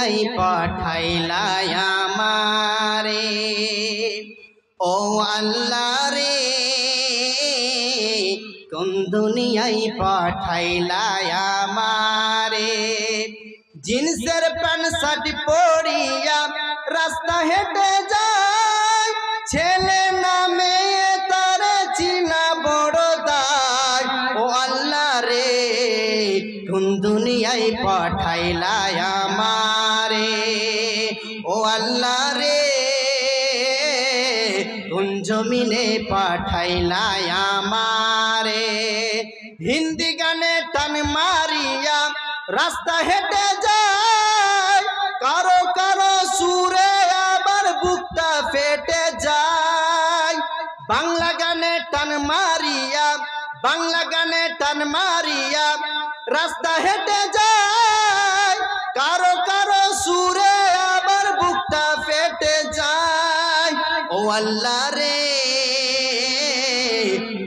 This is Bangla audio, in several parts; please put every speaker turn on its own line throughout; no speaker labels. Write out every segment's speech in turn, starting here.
দুনিয়ায় পাঠাইলাই আমারে ও আল্লাহ রে কোন দুনিয়ায় পাঠাইলাই আমারে জিন্সের প্যান্ট শার্ট পরিয়া রাস্তা হেঁটে যায় ছেলে না মেয়ে তারে চিনা বড় দায় ও আল্লাহ রে কোন দুনিয়ায় পাঠাইলাই আমারে ও আল্লাহ রে কোন জমিনে পাঠাইলাই আমারে হিন্দি গানে টান মারিয়া রাস্তা হেঁটে যায় কারো কারো সুরে আবার বুকটা ফেটে যায় বাংলা গানে টান মারিয়া রাস্তা হেঁটে যায় কারো কারো সুরে আবার বুকটা ফেটে যায় ও আল্লাহ রে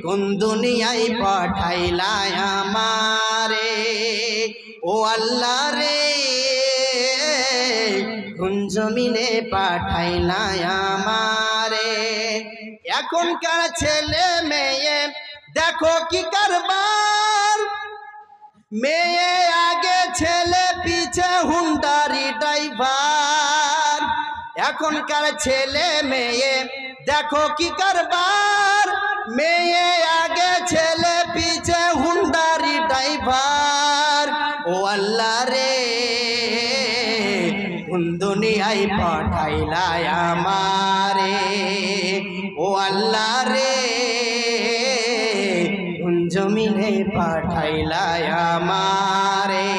কোন দুনিয়ায় পাঠাইলাই আমারে ও আল্লাহ রে কোন জমিনে পাঠাইলাই আমারে এখনকার ছেলে মেয়ে দেখো কি কারবার মেয়ে আগে ছেলে পিছে হুন্ডারি ড্রাইভার এখনকার ছেলে মেয়ে দেখো কি কারবার মেয়ে আগে ছেলে পিছে হুন্ডারি ড্রাইভার ও আল্লাহ রে কোন দুনিয়ায় পাঠাইলাই আমারে ও আল্লাহ রে কোন জমিনে পাঠাইলাই আমারে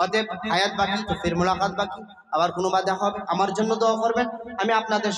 অতএব হায়াত বাকি তো ফির মুলাকাত বাকি আবার কোনো বার দেখা হবে আমার জন্য দোয়া করবেন আমি আপনাদের